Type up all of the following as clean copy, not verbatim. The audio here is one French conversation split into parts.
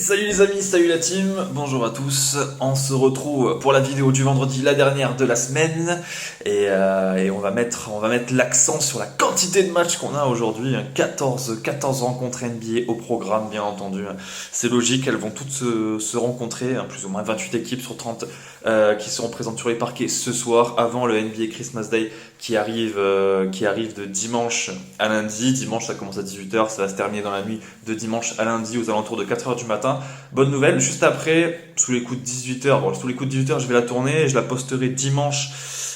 Salut les amis, salut la team, bonjour à tous. On se retrouve pour la vidéo du vendredi, la dernière de la semaine, et on va mettre l'accent sur la quantité de matchs qu'on a aujourd'hui. 14 rencontres NBA au programme, bien entendu. C'est logique, elles vont toutes se rencontrer, plus ou moins 28 équipes sur 30 qui seront présentes sur les parquets ce soir, avant le NBA Christmas Day qui arrive de dimanche à lundi. Dimanche, ça commence à 18h, ça va se terminer dans la nuit de dimanche à lundi aux alentours de 4h du matin. Bonne nouvelle, juste après, sous les coups de 18h, sous les coups de 18h, je vais la tourner et je la posterai dimanche.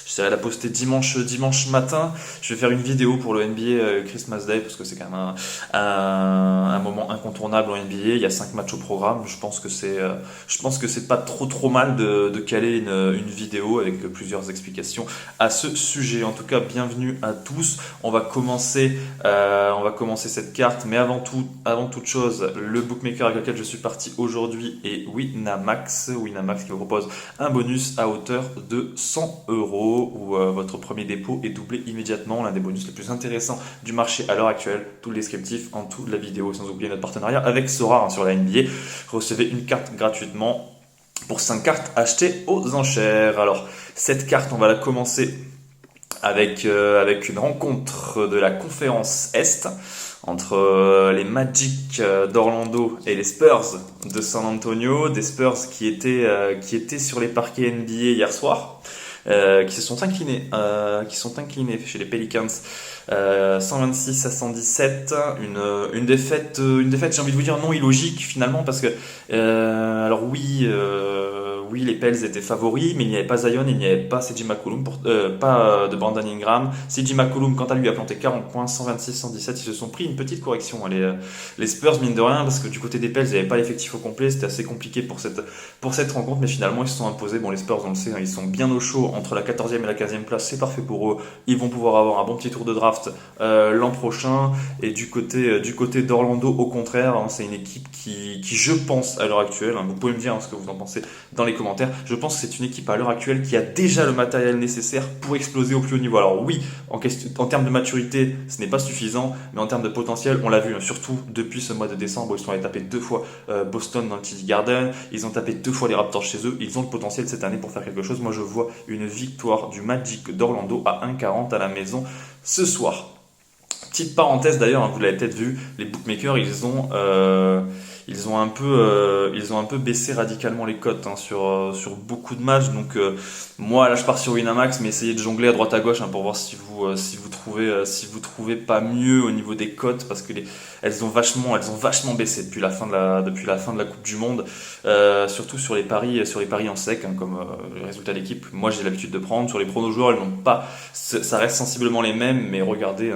J'essaierai de la poster dimanche matin. Je vais faire une vidéo pour le NBA Christmas Day parce que c'est quand même un moment incontournable en NBA. Il y a 5 matchs au programme. Je pense que c'est pas trop mal de caler une vidéo avec plusieurs explications à ce sujet. En tout cas, bienvenue à tous. On va commencer cette carte, mais avant toute chose, le bookmaker avec lequel je suis parti aujourd'hui est Winamax qui vous propose un bonus à hauteur de 100 € où votre premier dépôt est doublé immédiatement, l'un des bonus les plus intéressants du marché à l'heure actuelle. Tout le descriptif en dessous de la vidéo, sans oublier notre partenariat avec Sora sur la NBA. Recevez une carte gratuitement pour 5 cartes achetées aux enchères. Alors, cette carte, on va la commencer avec une rencontre de la conférence Est entre les Magic d'Orlando et les Spurs de San Antonio, des Spurs qui étaient sur les parquets NBA hier soir, qui se sont inclinés chez les Pelicans 126-117, une défaite, j'ai envie de vous dire non illogique finalement, parce que alors oui, les Pels étaient favoris, mais il n'y avait pas Zion, il n'y avait pas CJ McCollum, pas de Brandon Ingram. CJ McCollum, quant à lui, a planté 40 points, 126-117. Ils se sont pris une petite correction, les Spurs, mine de rien, parce que du côté des Pels, ils n'avaient pas l'effectif au complet. C'était assez compliqué pour cette rencontre, mais finalement, ils se sont imposés. Bon, les Spurs, on le sait, ils sont bien au chaud entre la 14e et la 15e place. C'est parfait pour eux. Ils vont pouvoir avoir un bon petit tour de draft l'an prochain. Et du côté d'Orlando, au contraire, c'est une équipe qui, je pense, à l'heure actuelle, vous pouvez me dire ce que vous en pensez dans les commentaires. Je pense que c'est une équipe à l'heure actuelle qui a déjà le matériel nécessaire pour exploser au plus haut niveau. Alors oui, en termes de maturité, ce n'est pas suffisant, mais en termes de potentiel, on l'a vu, surtout depuis ce mois de décembre, ils sont allés taper 2 fois Boston dans le TD Garden, ils ont tapé 2 fois les Raptors chez eux, ils ont le potentiel cette année pour faire quelque chose. Moi je vois une victoire du Magic d'Orlando à 1,40 à la maison ce soir. Petite parenthèse d'ailleurs, vous l'avez peut-être vu, les bookmakers ils ont un peu baissé radicalement les cotes sur beaucoup de matchs. Donc moi là je pars sur Winamax, mais essayez de jongler à droite à gauche pour voir si vous trouvez pas mieux au niveau des cotes, parce que elles ont vachement baissé depuis la fin de la Coupe du Monde, surtout sur les paris en sec, comme le résultat d'équipe. Moi j'ai l'habitude de prendre sur les pronos joueurs, elles n'ont pas, ça reste sensiblement les mêmes, mais regardez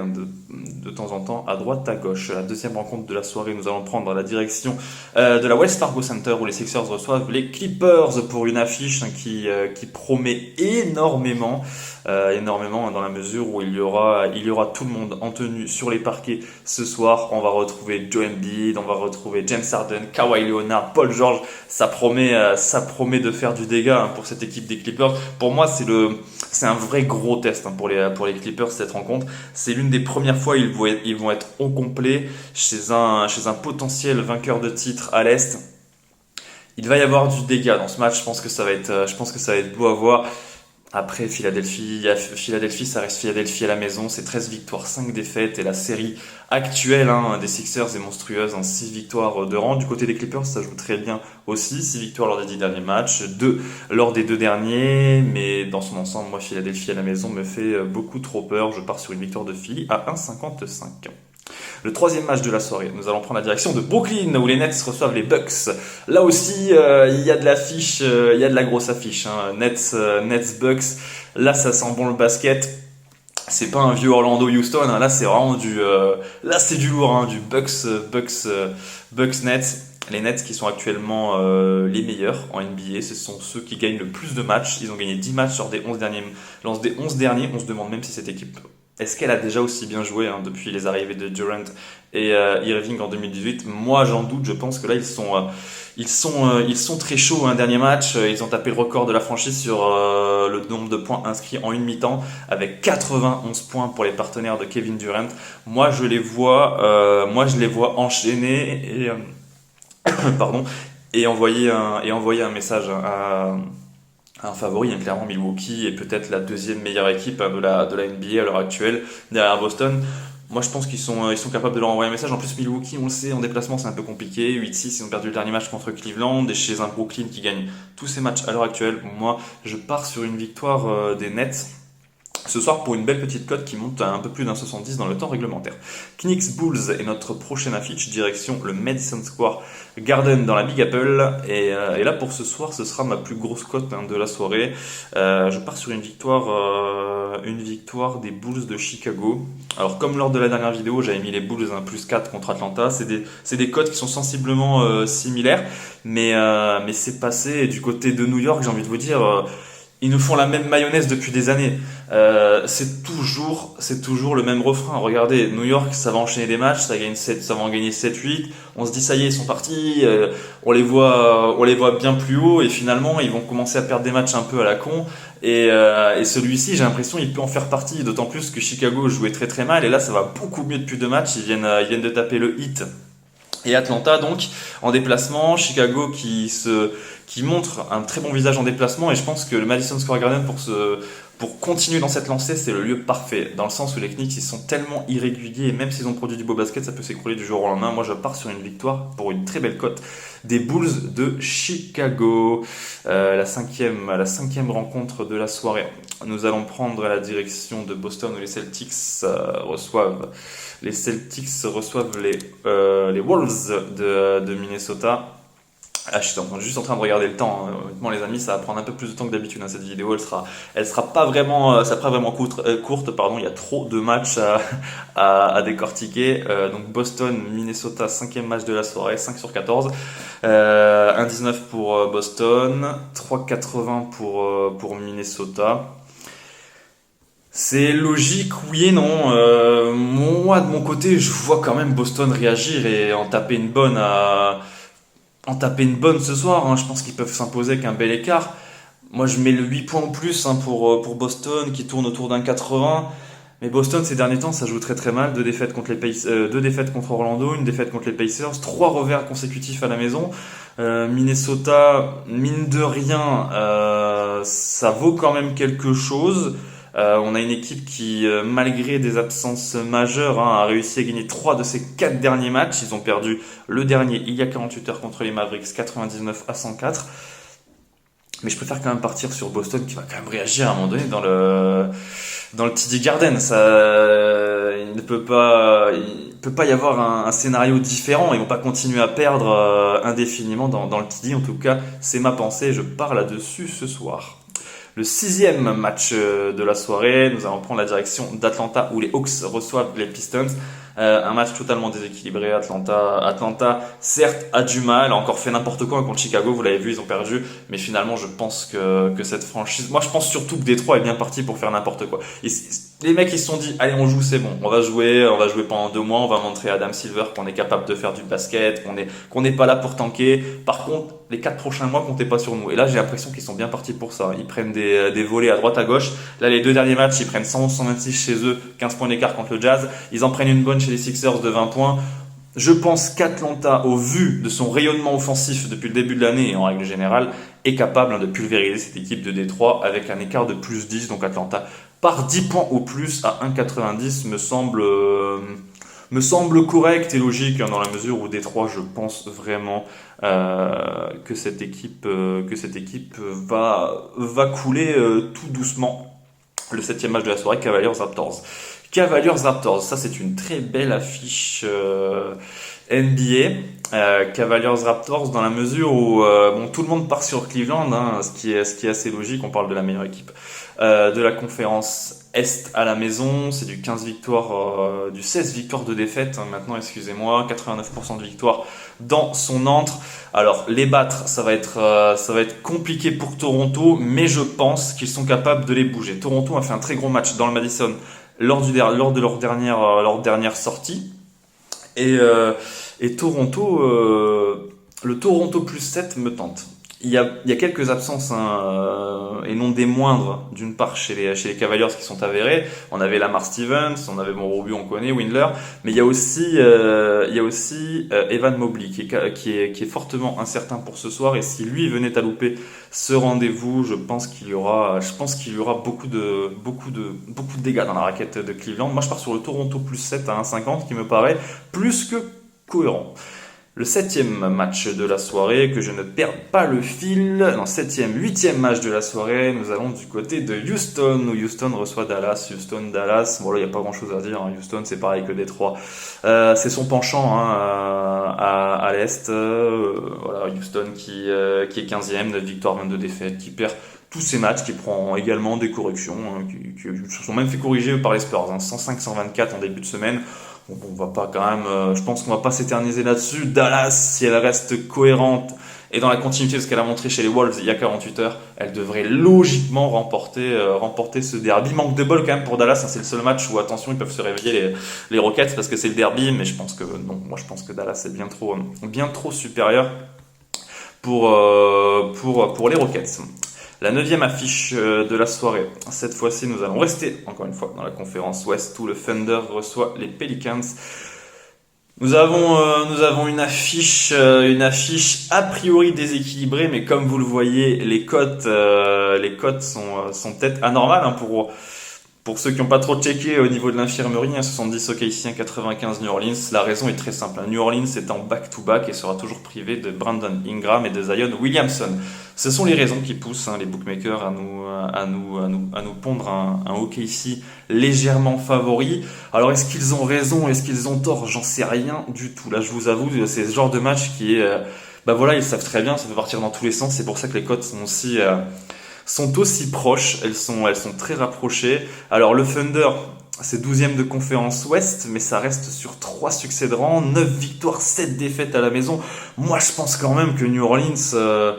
de temps en temps à droite à gauche. La deuxième rencontre de la soirée, nous allons prendre la direction de la Wells Fargo Center, où les Sixers reçoivent les Clippers pour une affiche qui promet énormément dans la mesure où il y aura tout le monde en tenue sur les parquets ce soir. On va retrouver Joel Embiid, on va retrouver James Harden, Kawhi Leonard, Paul George. Ça promet de faire du dégât pour cette équipe des Clippers. Pour moi, c'est un vrai gros test pour les Clippers, cette rencontre. C'est l'une des premières fois ils vont être au complet chez un potentiel vainqueur de titre à l'Est. Il va y avoir du dégât dans ce match. Je pense que ça va être beau à voir. Après, Philadelphie, ça reste Philadelphie à la maison. C'est 13 victoires, 5 défaites. Et la série actuelle des Sixers est monstrueuse. 6 victoires de rang. Du côté des Clippers, ça joue très bien aussi. 6 victoires lors des 10 derniers matchs. 2 lors des 2 derniers. Mais dans son ensemble, moi, Philadelphie à la maison me fait beaucoup trop peur. Je pars sur une victoire de Philly à 1,55. Le troisième match de la soirée, nous allons prendre la direction de Brooklyn, où les Nets reçoivent les Bucks. Là aussi, il y a de l'affiche, il y a de la grosse affiche. Nets Bucks. Là, ça sent bon le basket. C'est pas un vieux Orlando-Houston. Là, c'est vraiment c'est du lourd. Du Bucks Nets. Les Nets qui sont actuellement les meilleurs en NBA, ce sont ceux qui gagnent le plus de matchs. Ils ont gagné 10 matchs sur des 11 derniers. On se demande même si cette équipe, est-ce qu'elle a déjà aussi bien joué depuis les arrivées de Durant et Irving en 2018? Moi, j'en doute. Je pense que là, ils sont très chauds. Dernier match, ils ont tapé le record de la franchise sur le nombre de points inscrits en une mi-temps, avec 91 points pour les partenaires de Kevin Durant. Moi, je les vois enchaîner et envoyer un message à un favori, hein, clairement Milwaukee est peut-être la deuxième meilleure équipe, hein, de la NBA à l'heure actuelle, derrière Boston. Moi, je pense ils sont capables de leur envoyer un message. En plus, Milwaukee, on le sait, en déplacement, c'est un peu compliqué. 8-6, ils ont perdu le dernier match contre Cleveland, et chez un Brooklyn qui gagne tous ses matchs à l'heure actuelle. Moi, je pars sur une victoire des Nets ce soir pour une belle petite cote qui monte à un peu plus d'1,70 dans le temps réglementaire. Knicks Bulls est notre prochaine affiche, direction le Madison Square Garden dans la Big Apple. Et là, pour ce soir, ce sera ma plus grosse cote, hein, de la soirée. Je pars sur une victoire des Bulls de Chicago. Alors, comme lors de la dernière vidéo, j'avais mis les Bulls, hein, plus 4 contre Atlanta. C'est des cotes qui sont sensiblement similaires, mais c'est passé. Et du côté de New York, j'ai envie de vous dire, ils nous font la même mayonnaise depuis des années. C'est toujours le même refrain. Regardez, New York, ça va enchaîner des matchs, ça va en gagner 7-8. On se dit, ça y est, ils sont partis. On les voit bien plus haut, et finalement, ils vont commencer à perdre des matchs un peu à la con. Et celui-ci, j'ai l'impression, il peut en faire partie. D'autant plus que Chicago jouait très très mal, et là, ça va beaucoup mieux depuis 2 matchs. Ils viennent de taper le Heat et Atlanta, donc en déplacement. Chicago qui montre un très bon visage en déplacement, et je pense que le Madison Square Garden, pour continuer dans cette lancée, c'est le lieu parfait, dans le sens où les Knicks, ils sont tellement irréguliers, et même s'ils ont produit du beau basket, ça peut s'écrouler du jour au lendemain. Moi, je pars sur une victoire pour une très belle cote des Bulls de Chicago. La cinquième rencontre de la soirée, nous allons prendre la direction de Boston, où les Celtics reçoivent les Wolves de Minnesota. Je suis juste en train de regarder le temps, hein. Honnêtement, les amis, ça va prendre un peu plus de temps que d'habitude, hein, cette vidéo. Elle sera pas vraiment, courte, pardon. Il y a trop de matchs à décortiquer. Donc Boston, Minnesota, cinquième match de la soirée, 5 sur 14. 1,19 pour Boston, 3,80 pour Minnesota. C'est logique, oui et non. Moi, de mon côté, je vois quand même Boston réagir et en taper une bonne ce soir, hein. Je pense qu'ils peuvent s'imposer avec un bel écart. Moi, je mets le 8 points en plus, hein, pour Boston, qui tourne autour d'un 80. Mais Boston, ces derniers temps, ça joue très très mal. 2 défaites contre Orlando, une défaite contre les Pacers, 3 revers consécutifs à la maison. Minnesota, mine de rien, ça vaut quand même quelque chose. On a une équipe qui, malgré des absences majeures, hein, a réussi à gagner 3 de ses 4 derniers matchs. Ils ont perdu le dernier il y a 48 heures contre les Mavericks, 99-104. Mais je préfère quand même partir sur Boston, qui va quand même réagir à un moment donné dans le TD Garden. Il ne peut pas y avoir un scénario différent. Ils vont pas continuer à perdre indéfiniment dans le TD. En tout cas, c'est ma pensée. Je pars là-dessus ce soir. Le 6e match de la soirée, nous allons prendre la direction d'Atlanta, où les Hawks reçoivent les Pistons. Un match totalement déséquilibré. Atlanta, certes, a du mal, a encore fait n'importe quoi contre Chicago, vous l'avez vu, ils ont perdu. Mais finalement, je pense que cette franchise... Moi, je pense surtout que Détroit est bien parti pour faire n'importe quoi. Les mecs, ils se sont dit, allez, on joue, c'est bon. On va jouer pendant 2 mois, on va montrer à Adam Silver qu'on est capable de faire du basket, qu'on n'est pas là pour tanker. Par contre, les 4 prochains mois, comptez pas sur nous. Et là, j'ai l'impression qu'ils sont bien partis pour ça. Ils prennent des volets à droite, à gauche. Là, les 2 derniers matchs, ils prennent 111-126 chez eux, 15 points d'écart contre le Jazz. Ils en prennent une bonne chez les Sixers de 20 points. Je pense qu'Atlanta, au vu de son rayonnement offensif depuis le début de l'année et en règle générale, est capable, hein, de pulvériser cette équipe de Détroit avec un écart de plus 10. Donc Atlanta, par 10 points au plus à 1,90, me semble correct et logique, hein, dans la mesure où Détroit, je pense vraiment que cette équipe va couler tout doucement. Le 7e match de la soirée, Cavaliers-Raptors. Cavaliers-Raptors, ça c'est une très belle affiche NBA. Cavaliers-Raptors, dans la mesure où tout le monde part sur Cleveland, hein, ce qui est assez logique. On parle de la meilleure équipe de la conférence Est à la maison. C'est du 16 victoires de défaite, hein, maintenant, excusez-moi, 89% de victoires dans son antre. Alors les battre, ça va être compliqué pour Toronto, mais je pense qu'ils sont capables de les bouger. Toronto a fait un très gros match dans le Madison lors de leur dernière sortie, et Toronto, le Toronto plus 7 me tente. il y a quelques absences, hein, et non des moindres, d'une part chez les Cavaliers qui sont avérées. On avait Lamar Stevens, on avait bon Robu, on connaît, Windler, mais il y a aussi Evan Mobley qui est fortement incertain pour ce soir. Et si lui venait à louper ce rendez-vous, je pense qu'il y aura beaucoup de dégâts dans la raquette de Cleveland. Moi, je pars sur le Toronto plus 7 à 1,50 qui me paraît plus que cohérent. Le septième match de la soirée, que je ne perds pas le fil. Non, huitième match de la soirée, nous allons du côté de Houston, où Houston reçoit Dallas. Houston, Dallas, bon là, il n'y a pas grand chose à dire, hein. Houston, c'est pareil que Détroit. C'est son penchant, hein, à l'Est. Voilà, Houston qui est 15e, 9 victoires, 22 défaites, qui perd tous ses matchs, qui prend également des corrections, hein, qui se sont même fait corriger par les Spurs, hein, 105-124 en début de semaine. Bon, on va pas quand même, je pense qu'on va pas s'éterniser là-dessus. Dallas, si elle reste cohérente et dans la continuité de ce qu'elle a montré chez les Wolves il y a 48 heures, elle devrait logiquement remporter ce derby. Manque de bol quand même pour Dallas, hein, c'est le seul match où, attention, ils peuvent se réveiller les Rockets parce que c'est le derby, mais je pense que non, moi je pense que Dallas est bien trop supérieur pour les Rockets. La neuvième affiche de la soirée. Cette fois-ci, nous allons rester, encore une fois, dans la conférence Ouest où le Thunder reçoit les Pelicans. Nous avons une affiche a priori déséquilibrée, mais comme vous le voyez, les cotes sont peut-être anormales, hein, pour ceux qui n'ont pas trop checké au niveau de l'infirmerie, hein, 70 OKC, 95 New Orleans. La raison est très simple, hein. New Orleans est en back-to-back et sera toujours privé de Brandon Ingram et de Zion Williamson. Ce sont les raisons qui poussent, hein, les bookmakers à nous pondre un OKC légèrement favori. Alors est-ce qu'ils ont raison, est-ce qu'ils ont tort? J'en sais rien du tout. Là, je vous avoue, c'est ce genre de match qui est, bah voilà, ils savent très bien, ça peut partir dans tous les sens. C'est pour ça que les cotes sont aussi proches, elles sont très rapprochées. Alors le Thunder, c'est 12e de conférence Ouest, mais ça reste sur 3 succès de rang, 9 victoires, 7 défaites à la maison. Moi je pense quand même que New Orleans,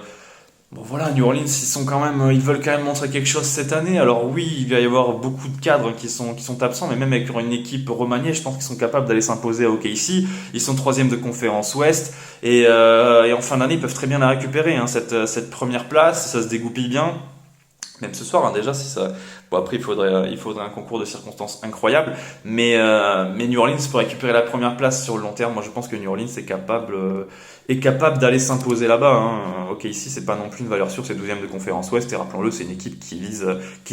bon voilà, New Orleans, ils veulent quand même montrer quelque chose cette année. Alors oui, il va y avoir beaucoup de cadres qui sont absents, mais même avec une équipe remaniée, je pense qu'ils sont capables d'aller s'imposer à OKC. Ils sont 3e de conférence Ouest, et en fin d'année, ils peuvent très bien la récupérer, hein, cette première place, ça se dégoupille bien. Même ce soir, hein, déjà, si ça. Bon, après, il faudrait un concours de circonstances incroyable, mais New Orleans peut récupérer la première place sur le long terme. Moi, je pense que New Orleans est capable d'aller s'imposer là-bas, hein. Ok, ici, c'est pas non plus une valeur sûre, c'est 12e de conférence Ouest, et rappelons-le, c'est une équipe qui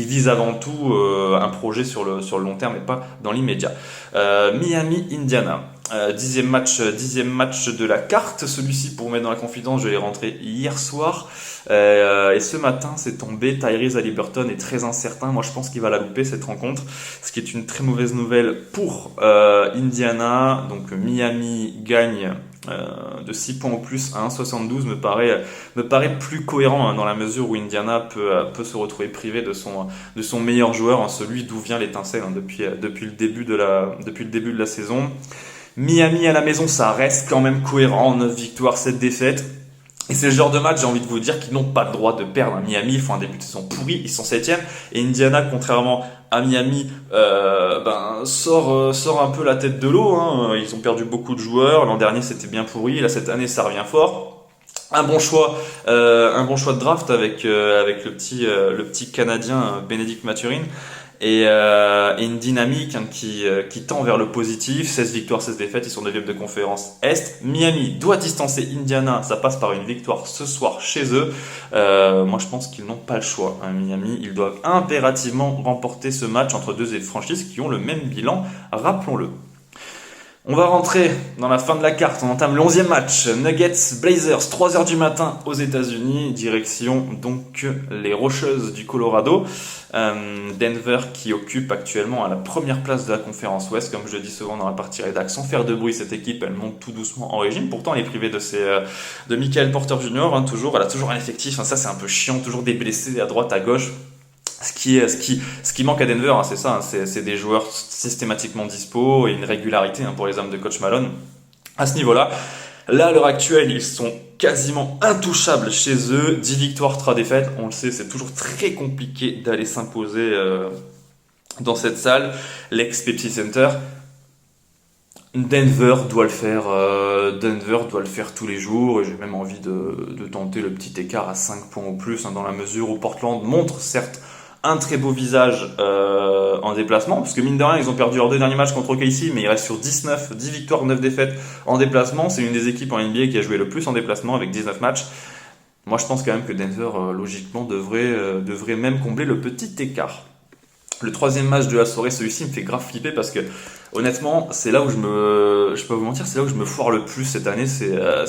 vise avant tout un projet sur le long terme et pas dans l'immédiat. Miami, Indiana. 10e match de la carte. Celui-ci, pour vous mettre dans la confidence, je l'ai rentré hier soir. Et ce matin, c'est tombé. Tyrese Haliburton est très incertain. Moi, je pense qu'il va la louper cette rencontre, ce qui est une très mauvaise nouvelle pour Indiana. Donc Miami gagne de 6 points au plus à 1,72 me paraît plus cohérent, hein, dans la mesure où Indiana peut se retrouver privé de son meilleur joueur, hein, celui d'où vient l'étincelle, hein, depuis le début de la saison. Miami à la maison, ça reste quand même cohérent, 9 victoires, 7 défaites. Et c'est le genre de match, j'ai envie de vous dire, qu'ils n'ont pas le droit de perdre. Miami, ils font un début de saison pourri, ils sont 7e. Et Indiana, contrairement à Miami, sort un peu la tête de l'eau, hein. Ils ont perdu beaucoup de joueurs. L'an dernier, c'était bien pourri. Là, cette année, ça revient fort. Un bon choix de draft avec le petit Canadien Bénédicte Mathurin. Et une dynamique, hein, qui tend vers le positif. 16 victoires, 16 défaites, ils sont 9e de conférence Est. Miami doit distancer Indiana, ça passe par une victoire ce soir chez eux. Moi je pense qu'ils n'ont pas le choix, hein, Miami, ils doivent impérativement remporter ce match entre deux franchises qui ont le même bilan, rappelons-le. On va rentrer dans la fin de la carte, on entame le 11e match, Nuggets Blazers, 3h du matin aux États-Unis, direction donc les Rocheuses du Colorado. Denver qui occupe actuellement à la première place de la conférence Ouest, comme je le dis souvent dans la partie rédac, sans faire de bruit. Cette équipe, elle monte tout doucement en régime, pourtant elle est privée de Michael Porter Jr., hein, elle a toujours un effectif, hein, ça c'est un peu chiant, toujours des blessés à droite, à gauche. Ce qui manque à Denver, hein, c'est ça, hein, c'est des joueurs systématiquement dispo et une régularité, hein, pour les hommes de coach Malone. À ce niveau-là, là, à l'heure actuelle, ils sont quasiment intouchables chez eux. 10 victoires, 3 défaites. On le sait, c'est toujours très compliqué d'aller s'imposer dans cette salle. L'ex-Pepsi Center. Denver doit le faire. Denver doit le faire tous les jours et j'ai même envie de tenter le petit écart à 5 points ou plus, hein, dans la mesure où Portland montre certes un très beau visage en déplacement, parce que mine de rien, ils ont perdu leurs deux derniers matchs contre OKC, mais ils restent sur 10 victoires, 9 défaites en déplacement. C'est une des équipes en NBA qui a joué le plus en déplacement avec 19 matchs. Moi, je pense quand même que Denver, logiquement, devrait même combler le petit écart. Le troisième match de la soirée, celui-ci me fait grave flipper parce que honnêtement, c'est là où je peux pas vous mentir, c'est là où je me foire le plus cette année, c'est à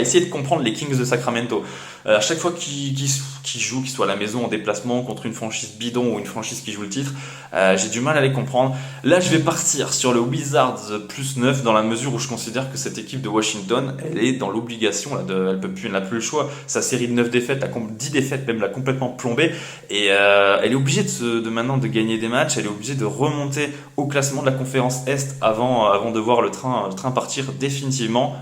essayer de comprendre les Kings de Sacramento. À chaque fois qu'ils jouent, qu'ils soient à la maison en déplacement contre une franchise bidon ou une franchise qui joue le titre, j'ai du mal à les comprendre. Là, je vais partir sur le Wizards plus 9 dans la mesure où je considère que cette équipe de Washington, elle est dans l'obligation, elle n'a plus le choix. Sa série de 9 défaites, 10 défaites même, l'a complètement plombée et elle est obligée de maintenant de gagner des matchs, elle est obligée de remonter au classement de la conférence Est avant de voir le train partir définitivement.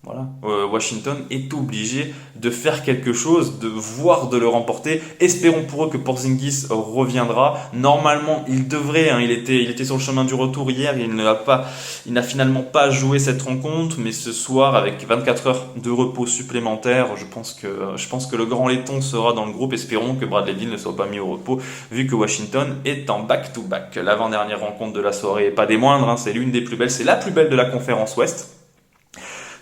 Voilà, Washington est obligé de faire quelque chose, voire de le remporter. Espérons pour eux que Porzingis reviendra. Normalement, il devrait. Hein, il était sur le chemin du retour hier. Il n'a finalement pas joué cette rencontre, mais ce soir, avec 24 heures de repos supplémentaires, je pense que le grand laiton sera dans le groupe. Espérons que Bradley Beal ne soit pas mis au repos, vu que Washington est en back-to-back. L'avant-dernière rencontre de la soirée, pas des moindres. Hein, c'est l'une des plus belles. C'est la plus belle de la conférence Ouest.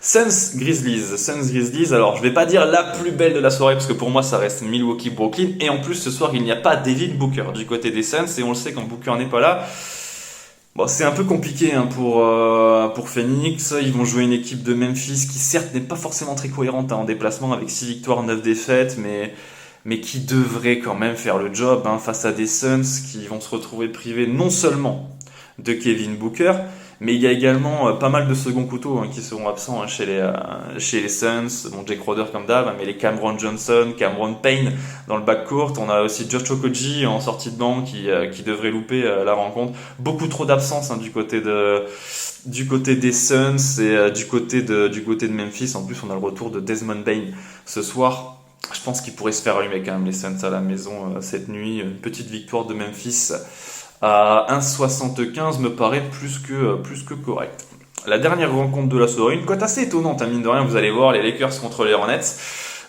Suns Grizzlies, alors je vais pas dire la plus belle de la soirée parce que pour moi ça reste Milwaukee Brooklyn et en plus ce soir il n'y a pas Devin Booker du côté des Suns et on le sait quand Booker n'est pas là. Bon, c'est un peu compliqué hein, pour Phoenix. Ils vont jouer une équipe de Memphis qui certes n'est pas forcément très cohérente hein, en déplacement avec 6 victoires, 9 défaites mais qui devrait quand même faire le job hein, face à des Suns qui vont se retrouver privés non seulement de Kevin Booker, mais il y a également pas mal de seconds couteaux hein, qui seront absents hein, chez les Suns. Bon, Jake Crowder comme d'hab, hein, mais les Cameron Johnson, Cameron Payne dans le backcourt. On a aussi Josh Okogie en sortie de banc qui devrait louper la rencontre. Beaucoup trop d'absence hein, du côté des Suns et du côté de Memphis. En plus, on a le retour de Desmond Bane ce soir. Je pense qu'il pourrait se faire allumer quand même les Suns à la maison cette nuit. Une petite victoire de Memphis à 1,75 me paraît plus que correct. La dernière rencontre de la soirée, une cote assez étonnante, hein, mine de rien, vous allez voir, les Lakers contre les Hornets.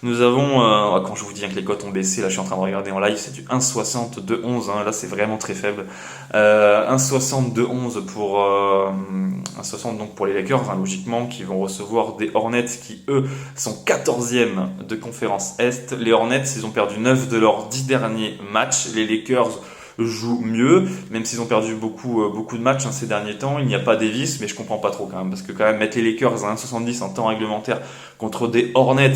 Nous avons, quand je vous dis hein, que les cotes ont baissé, là je suis en train de regarder en live, c'est du 1,60 2,11, hein, là c'est vraiment très faible. 1,60 2,11 pour 1,60 donc pour les Lakers, hein, logiquement, qui vont recevoir des Hornets qui eux sont 14e de conférence Est. Les Hornets, ils ont perdu 9 de leurs 10 derniers matchs. Les Lakers jouent mieux, même s'ils ont perdu beaucoup de matchs hein, ces derniers temps. Il n'y a pas Davis, mais je comprends pas trop quand même, parce que quand même mettre les Lakers à 1,70 en temps réglementaire contre des Hornets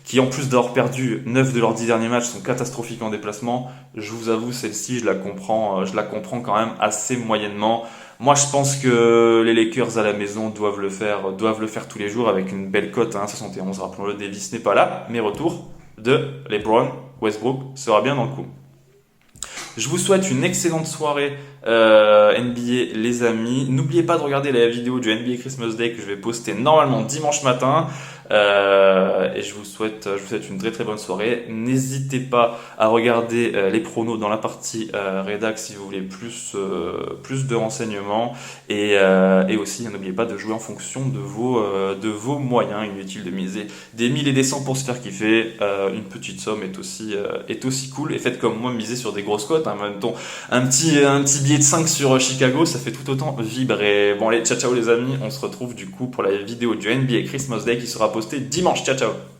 qui en plus d'avoir perdu 9 de leurs 10 derniers matchs sont catastrophiques en déplacement, je vous avoue celle-ci je la comprends quand même assez moyennement. Moi je pense que les Lakers à la maison doivent le faire tous les jours avec une belle cote à 1,71. Rappelons-le, Davis n'est pas là, mais retour de LeBron, Westbrook sera bien dans le coup. Je vous souhaite une excellente soirée NBA les amis. N'oubliez pas de regarder la vidéo du NBA Christmas Day que je vais poster normalement dimanche matin. Et je vous souhaite une très très bonne soirée. N'hésitez pas à regarder les pronos dans la partie rédac si vous voulez plus de renseignements. Et aussi, n'oubliez pas de jouer en fonction de vos moyens. Inutile de miser des 1000 et des 100 pour se faire kiffer. Une petite somme est aussi cool. Et faites comme moi, misez sur des grosses cotes. Hein. Mettons un petit billet de 5 sur Chicago, ça fait tout autant vibrer. Bon allez, ciao ciao les amis, on se retrouve du coup pour la vidéo du NBA Christmas Day qui sera postée dimanche. Ciao ciao.